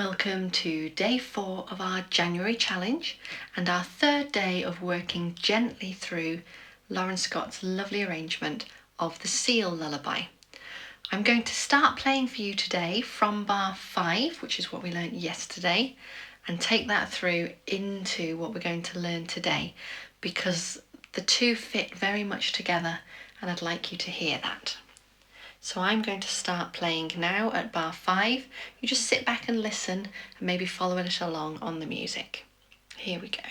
Welcome to day 4 of our January challenge and our third day of working gently through Lauren Scott's lovely arrangement of the Seal Lullaby. I'm going to start playing for you today from bar 5, which is what we learned yesterday, and take that through into what we're going to learn today, because the two fit very much together and I'd like you to hear that. So I'm going to start playing now at bar 5. You just sit back and listen and maybe follow a little along on the music. Here we go.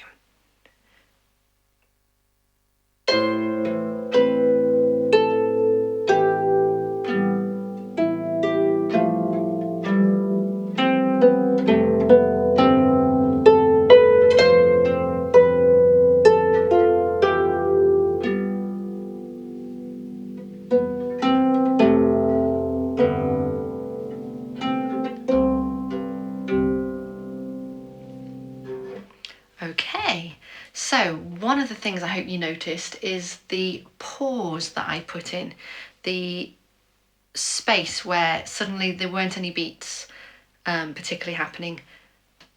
Okay, so one of the things I hope you noticed is the pause that I put in, the space where suddenly there weren't any beats particularly happening,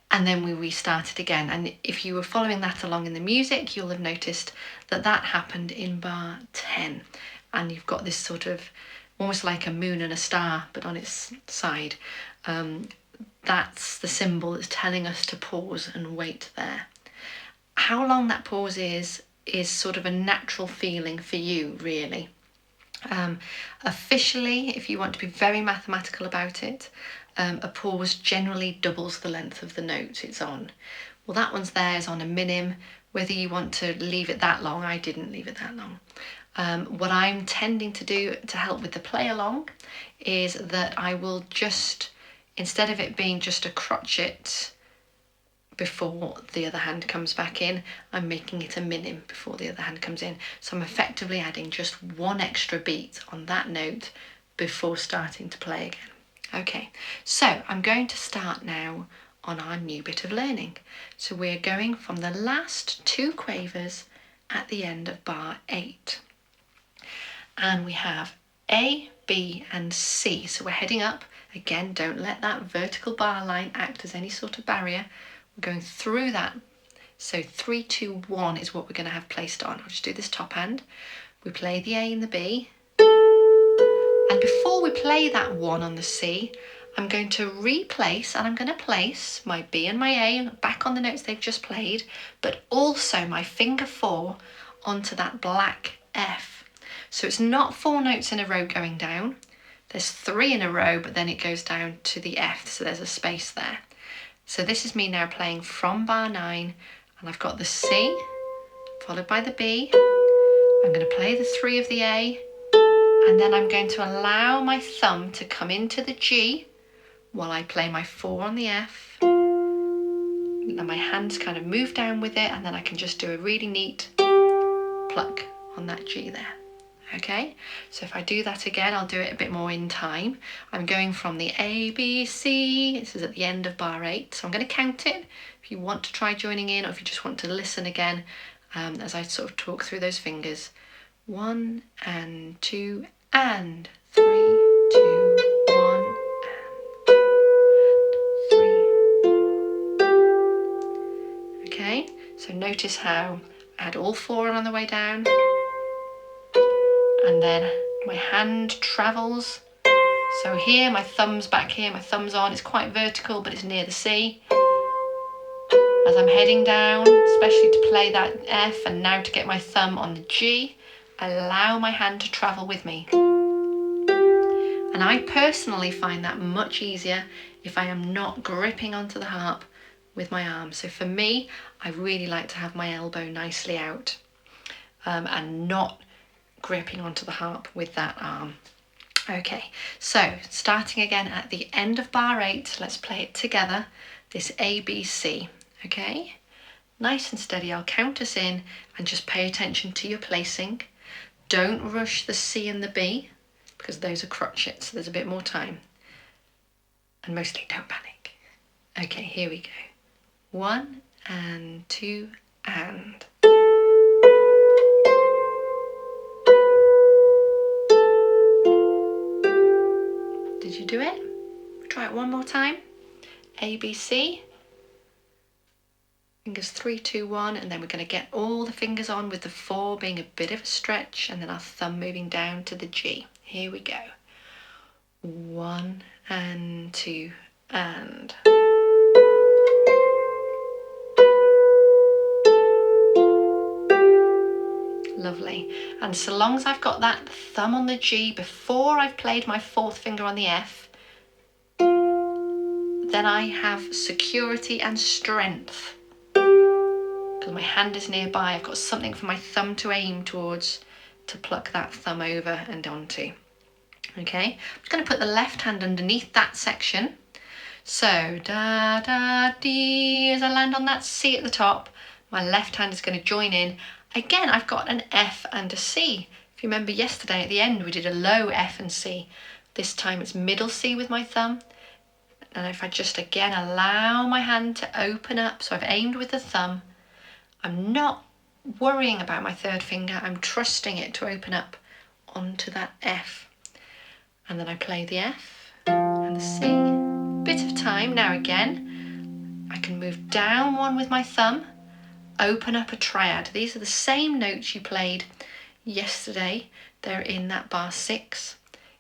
and then we restarted again. And if you were following that along in the music, you'll have noticed that that happened in bar 10, and you've got this sort of almost like a moon and a star but on its side. That's the symbol that's telling us to pause and wait there. How long that pause is sort of a natural feeling for you, really. Officially, if you want to be very mathematical about it, a pause generally doubles the length of the note it's on. Well, that one's there is on a minim. Whether you want to leave it that long, I didn't leave it that long. What I'm tending to do to help with the play along is that I will just, instead of it being just a crotchet before the other hand comes back in, I'm making it a minim before the other hand comes in. So I'm effectively adding just one extra beat on that note before starting to play again. Okay, so I'm going to start now on our new bit of learning. So we're going from the last 2 quavers at the end of bar 8. And we have A, B and C. So we're heading up. Again, don't let that vertical bar line act as any sort of barrier. We're going through that. So 3, 2, 1 is what we're going to have placed on. I'll just do this top hand. We play the A and the B. And before we play that 1 on the C, I'm going to replace, and I'm going to place my B and my A back on the notes they've just played, but also my finger 4 onto that black F. So it's not 4 notes in a row going down. There's 3 in a row, but then it goes down to the F, so there's a space there. So this is me now playing from bar 9, and I've got the C, followed by the B. I'm going to play the 3 of the A, and then I'm going to allow my thumb to come into the G while I play my 4 on the F. And my hands kind of move down with it, and then I can just do a really neat pluck on that G there. Okay, so if I do that again, I'll do it a bit more in time. I'm going from the A, B, C. This is at the end of bar 8, so I'm going to count it. If you want to try joining in, or if you just want to listen again as I sort of talk through those fingers. 1 and 2 and 3, 2, 1 and 2 and 3. Okay, so notice how I had all 4 on the way down. And then my hand travels. So here, my thumb's back here, my thumb's on. It's quite vertical, but it's near the C. As I'm heading down, especially to play that F and now to get my thumb on the G, I allow my hand to travel with me. And I personally find that much easier if I am not gripping onto the harp with my arm. So for me, I really like to have my elbow nicely out and not gripping onto the harp with that arm. Okay, so starting again at the end of bar 8, let's play it together, this A, B, C, okay? Nice and steady, I'll count us in and just pay attention to your placing. Don't rush the C and the B, because those are crotchets, so there's a bit more time. And mostly don't panic. Okay, here we go. 1 and 2 and... Did you do it? Try it one more time. A, B, C. Fingers 3, 2, 1, and then we're going to get all the fingers on with the 4 being a bit of a stretch, and then our thumb moving down to the G. Here we go. 1 and 2 and. Lovely. And so long as I've got that thumb on the G before I've played my 4th finger on the F, then I have security and strength. Because my hand is nearby, I've got something for my thumb to aim towards to pluck that thumb over and onto. Okay, I'm just going to put the left hand underneath that section. So da da dee, as I land on that C at the top, my left hand is going to join in. Again, I've got an F and a C. If you remember yesterday at the end, we did a low F and C. This time it's middle C with my thumb. And if I just again allow my hand to open up, so I've aimed with the thumb, I'm not worrying about my 3rd finger, I'm trusting it to open up onto that F. And then I play the F and the C. Bit of time. Now again, I can move down 1 with my thumb, open up a triad. These are the same notes you played yesterday. They're in that bar 6.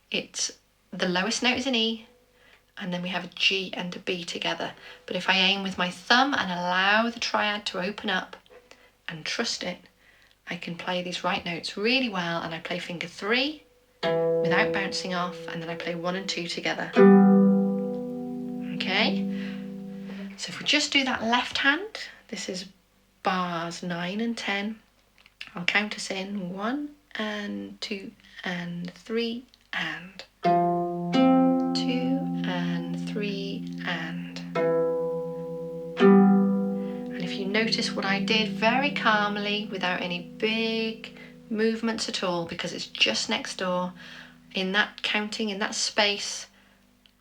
It's the lowest note is an E, and then we have a G and a B together. But if I aim with my thumb and allow the triad to open up and trust it, I can play these right notes really well, and I play finger 3 without bouncing off, and then I play 1 and 2 together. Okay, so if we just do that left hand, this is bars 9 and 10. I'll count us in 1 and 2 and 3 and 2 and 3 and. And if you notice what I did, very calmly, without any big movements at all, because it's just next door, in that counting, in that space,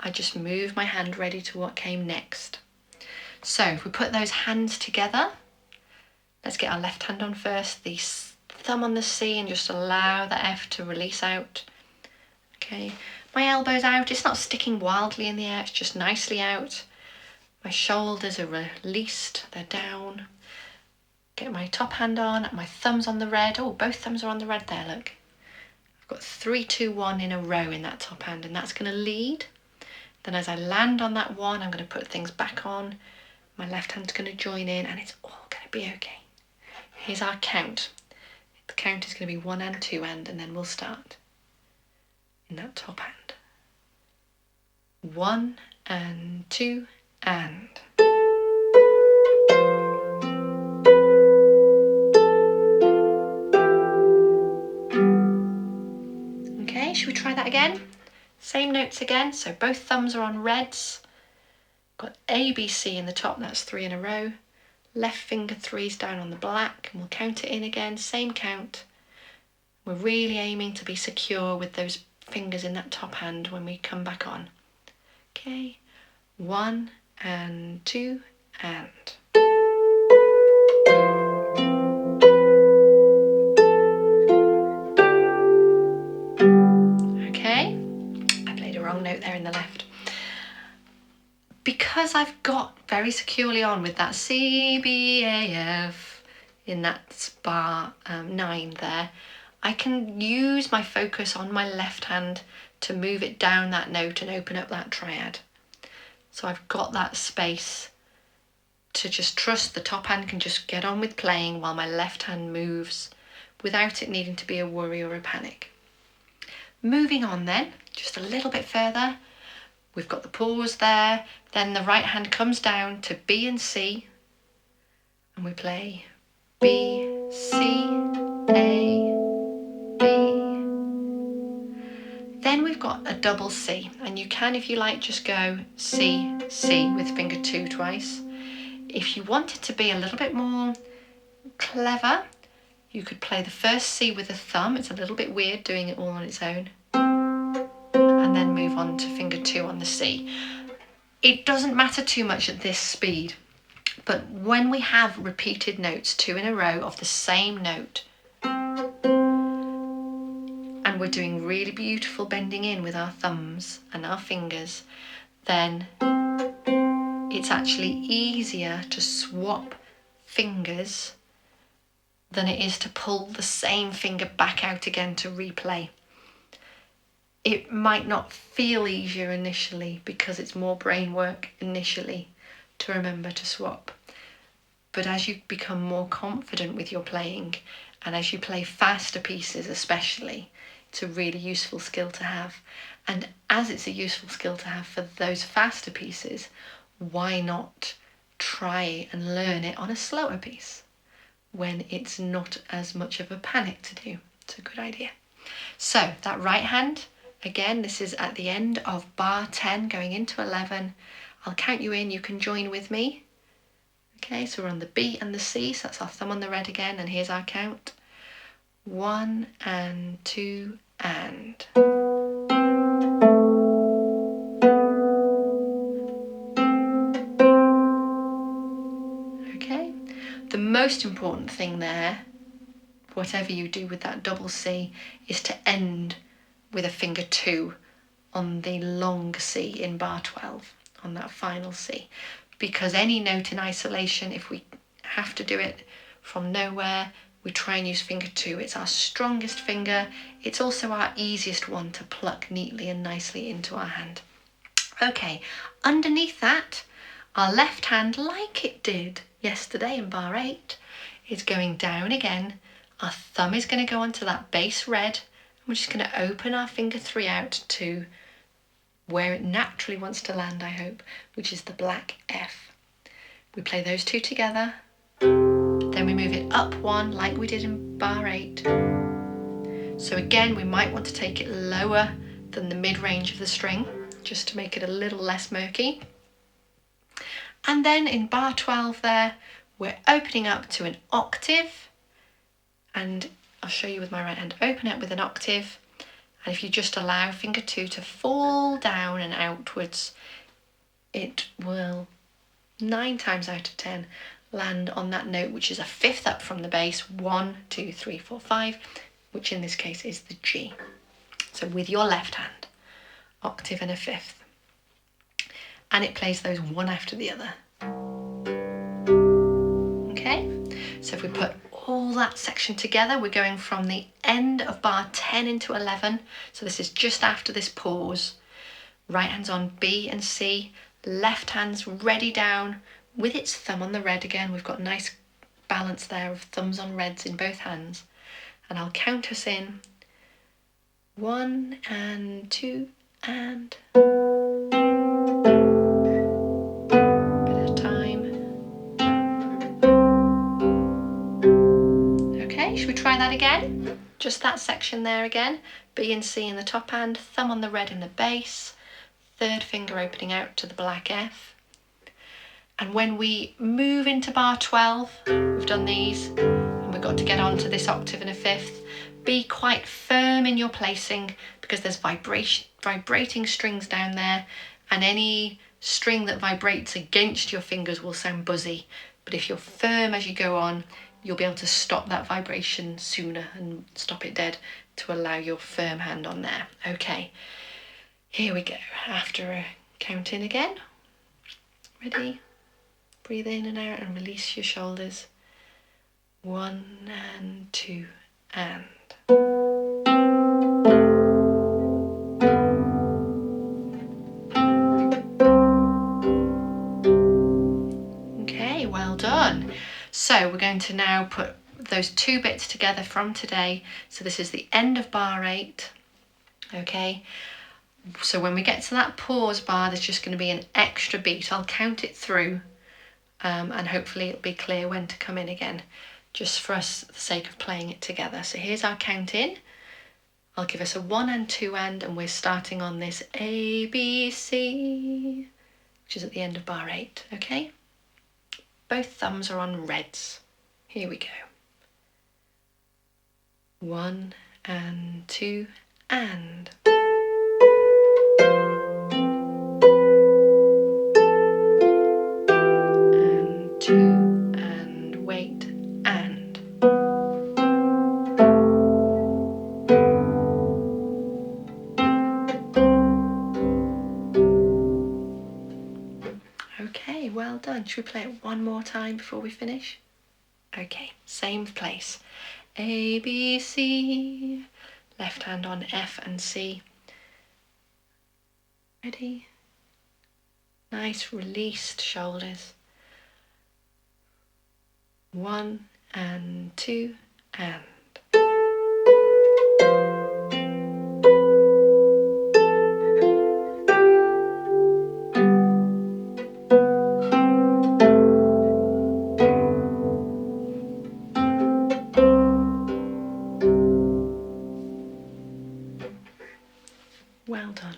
I just moved my hand ready to what came next. So if we put those hands together, let's get our left hand on first, the thumb on the C, and just allow the F to release out. Okay, my elbow's out, it's not sticking wildly in the air, it's just nicely out. My shoulders are released, they're down. Get my top hand on, my thumb's on the red. Oh, both thumbs are on the red there, look. I've got 3, 2, 1 in a row in that top hand, and that's going to lead. Then as I land on that 1, I'm going to put things back on. My left hand's going to join in, and it's all going to be okay. Here's our count. The count is going to be 1 and 2 and then we'll start in that top hand. 1 and 2 and. Okay, should we try that again? Same notes again, so both thumbs are on reds. Got A, B, C in the top, that's 3 in a row. Left finger 3's down on the black, and we'll count it in again, same count. We're really aiming to be secure with those fingers in that top hand when we come back on. Okay, 1 and 2 and. Okay, I played a wrong note there in the left. Because I've got very securely on with that C, B, A, F in that bar 9 there, I can use my focus on my left hand to move it down that note and open up that triad. So I've got that space to just trust the top hand can just get on with playing while my left hand moves without it needing to be a worry or a panic. Moving on then, just a little bit further, we've got the pause there, then the right hand comes down to B and C, and we play B, C, A, B. Then we've got a double C, and you can, if you like, just go C, C with finger 2 twice. If you want it to be a little bit more clever, you could play the first C with a thumb. It's a little bit weird doing it all on its own. And then move on to finger 2 on the C. It doesn't matter too much at this speed, but when we have repeated notes 2 in a row of the same note, and we're doing really beautiful bending in with our thumbs and our fingers, then it's actually easier to swap fingers than it is to pull the same finger back out again to replay. It might not feel easier initially because it's more brain work initially to remember to swap. But as you become more confident with your playing, and as you play faster pieces especially, it's a really useful skill to have. And as it's a useful skill to have for those faster pieces, why not try and learn it on a slower piece when it's not as much of a panic to do? It's a good idea. So that right hand, again, this is at the end of bar 10 going into 11. I'll count you in, you can join with me. Okay, so we're on the B and the C, so that's our thumb on the red again, and here's our count. 1 and 2 and. Okay, the most important thing there, whatever you do with that double C, is to end with a finger 2 on the long C in bar 12, on that final C. Because any note in isolation, if we have to do it from nowhere, we try and use finger 2. It's our strongest finger. It's also our easiest one to pluck neatly and nicely into our hand. Okay, underneath that, our left hand, like it did yesterday in bar 8, is going down again. Our thumb is going to go onto that base red. We're just going to open our finger 3 out to where it naturally wants to land, I hope, which is the black F. We play those two together, then we move it up 1 like we did in bar 8. So again, we might want to take it lower than the mid-range of the string, just to make it a little less murky. And then in bar 12 there, we're opening up to an octave, and I'll show you with my right hand. Open up with an octave, and if you just allow finger 2 to fall down and outwards, it will 9 times out of 10 land on that note, which is a fifth up from the bass. 1, 2, 3, 4, 5, which in this case is the G. So with your left hand, octave and a fifth, and it plays those one after the other. Okay, so if we put all that section together, we're going from the end of bar 10 into 11. So this is just after this pause. Right hand's on B and C, left hand's ready down with its thumb on the red again. We've got nice balance there of thumbs on reds in both hands. And I'll count us in. 1 and 2 and. Bit of time. Okay, should we try that again? Just that section there again. B and C in the top hand, thumb on the red in the bass, third finger opening out to the black F. And when we move into bar 12, we've done these, and we've got to get onto this octave and a fifth. Be quite firm in your placing because there's vibrating strings down there, and any string that vibrates against your fingers will sound buzzy. But if you're firm as you go on, you'll be able to stop that vibration sooner and stop it dead to allow your firm hand on there. Okay, here we go. After a count in again. Ready? Breathe in and out and release your shoulders. 1 and 2 and. Okay, well done. So we're going to now put those two bits together from today. So this is the end of bar 8. Okay, so when we get to that pause bar, there's just going to be an extra beat. I'll count it through, and hopefully it'll be clear when to come in again, just for us, the sake of playing it together. So here's our count in. I'll give us a 1 and 2 and we're starting on this A, B, C, which is at the end of bar 8, okay? Both thumbs are on reds. Here we go. 1 and 2 and. And 2 and wait and. Okay, done. Should we play it one more time before we finish? Okay, same place. A, B, C. Left hand on F and C. Ready? Nice released shoulders. 1 and 2 and. Well done.